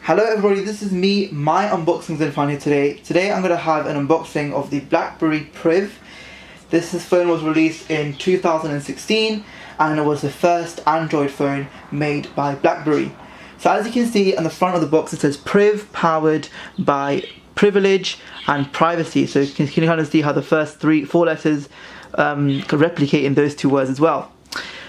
Hello everybody, this is me, my unboxings and fun here today. Today I'm going to have an unboxing of the Blackberry Priv. This phone was released in 2016 and it was the first Android phone made by Blackberry. So as you can see on the front of the box it says Priv powered by privilege and privacy. So you can kind of see how the first four letters could replicate in those two words as well.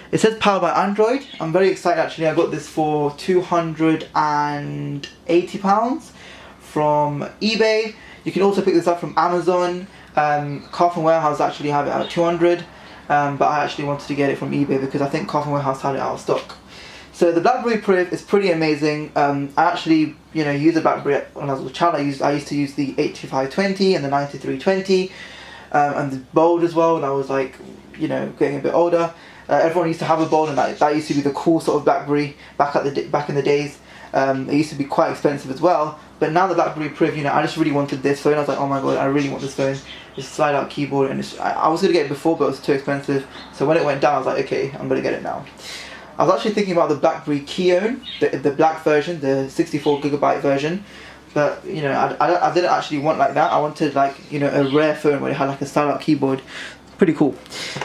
It says powered by Android. I'm very excited actually. I got this for £280 from eBay. You can also pick this up from Amazon. Carphonewarehouse actually have it at 200, but I actually wanted to get it from eBay because I think Carphonewarehouse had it out of stock. So the Blackberry Priv is pretty amazing. I actually, use the Blackberry when I was a child. I used to use the 8520 and the 9320, and the Bold as well. When I was like, getting a bit older. Everyone used to have a Bold, and that used to be the cool sort of Blackberry back in the days. It used to be quite expensive as well. But now the Blackberry Priv, I just really wanted this phone. I was like, oh my god, I really want this phone. It's a slide-out keyboard, and I was gonna get it before, but it was too expensive. So when it went down, I was like, okay, I'm gonna get it now. I was actually thinking about the Blackberry Keone, the black version, the 64GB version. But I didn't actually want like that. I wanted like a rare phone where it had like a slide-out keyboard. Pretty cool.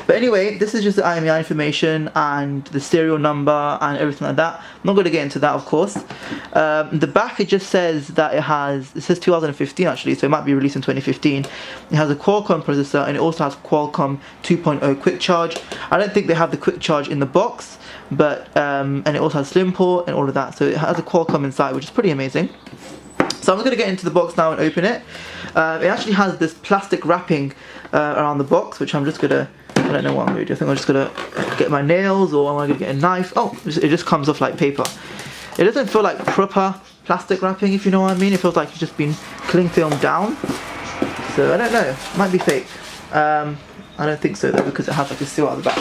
But anyway, this is just the IMEI information and the serial number and everything like that. I'm not going to get into that, of course. The back, it just says that it says 2015 actually, so it might be released in 2015. It has a Qualcomm processor and it also has Qualcomm 2.0 quick charge. I don't think they have the quick charge in the box, but and it also has slim port and all of that. So it has a Qualcomm inside, which is pretty amazing. So I'm going to get into the box now and open it. It actually has this plastic wrapping around the box, which I'm just going to, I don't know what I'm going to do. I think I'm just going to get my nails, or I'm going to get a knife. Oh, it just comes off like paper. It doesn't feel like proper plastic wrapping, if you know what I mean. It feels like it's just been cling filmed down. So I don't know, it might be fake. I don't think so though, because it has like a seal at the back.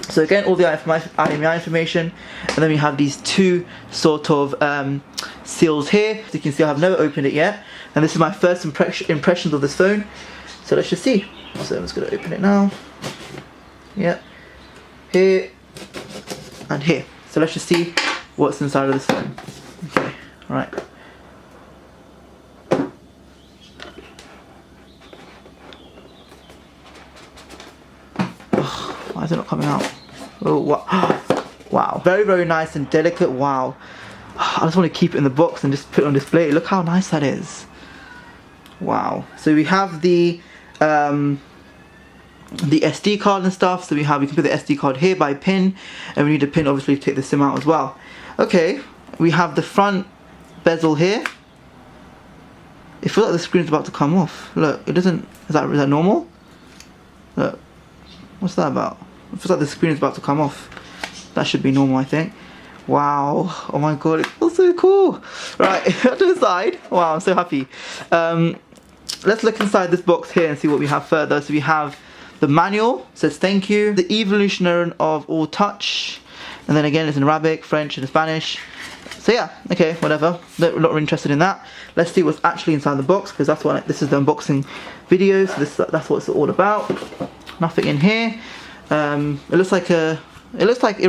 So again, all the IMEI information, and then we have these two sort of seals here. As you can see, I have never opened it yet, and this is my first impressions of this phone. So let's just see. So I'm just going to open it now. Yeah, here and here. So let's just see what's inside of this phone. Okay, all right. Why is it not coming out? Oh, wow. Very, very nice and delicate. Wow. I just want to keep it in the box and just put it on display. Look how nice that is. Wow. So we have the SD card and stuff. So we can put the SD card here by pin, and we need a pin obviously to take the SIM out as well. Okay. We have the front bezel here. It feels like the screen's about to come off. Look, it doesn't. Is that normal? Look. What's that about? It feels like the screen is about to come off. That should be normal, I think. Wow. Oh my god, it feels so cool. Right, to the side. Wow, I'm so happy. Let's look inside this box here and see what we have further. So we have the manual. It says thank you. The evolution of all touch. And then again, it's in Arabic, French, and Spanish. So yeah, okay, whatever. Not really interested in that. Let's see what's actually inside the box, because this is the unboxing video. So that's what it's all about. Nothing in here. It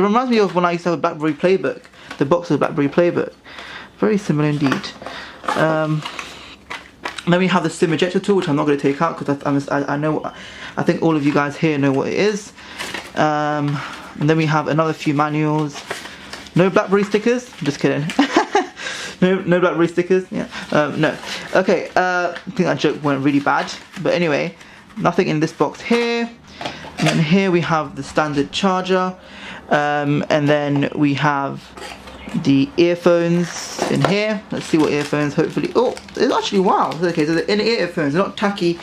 reminds me of when I used to have a Blackberry Playbook. The box of the Blackberry Playbook. Very similar indeed. Then we have the SIM ejector tool, which I'm not going to take out because I think all of you guys here know what it is. And then we have another few manuals. No Blackberry stickers. I'm just kidding. No Blackberry stickers. Yeah. No. Okay. I think that joke went really bad. But anyway. Nothing in this box here, and then here we have the standard charger, and then we have the earphones in here. Let's see what earphones. Hopefully, oh, it's actually wow. Okay, so the in-ear earphones, they're not tacky,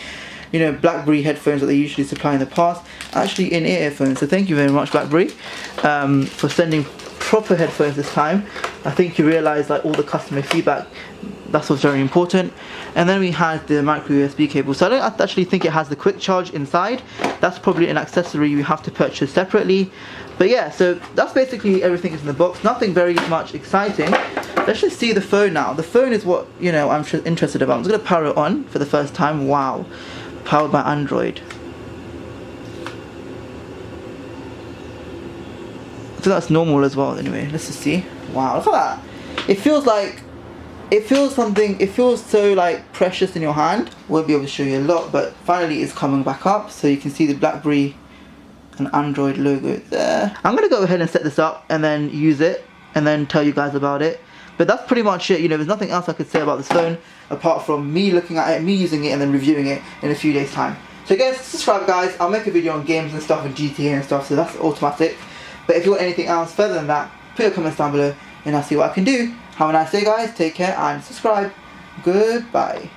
Blackberry headphones that they usually supply in the past. Actually, in-ear earphones. So thank you very much, Blackberry, for sending proper headphones this time. I think you realise like all the customer feedback. That's what's very important. And then we had the micro USB cable. So I don't actually think it has the quick charge inside. That's probably an accessory you have to purchase separately. But yeah, so that's basically everything is in the box. Nothing very much exciting. Let's just see the phone now. The phone is what I'm interested about. I'm just gonna power it on for the first time. Wow, powered by Android. I think that's normal as well. Anyway, let's just see. Wow, look at that. It feels like, it feels so like precious in your hand. Won't be able to show you a lot, but finally it's coming back up, so you can see the BlackBerry and Android logo there. I'm gonna go ahead and set this up and then use it and then tell you guys about it. But that's pretty much it. You know, there's nothing else I could say about this phone apart from me looking at it, me using it, and then reviewing it in a few days time. So guys, subscribe guys. I'll make a video on games and stuff and GTA and stuff, so that's automatic. But if you want anything else further than that, put your comments down below and I'll see what I can do. Have a nice day guys, take care and subscribe. Goodbye.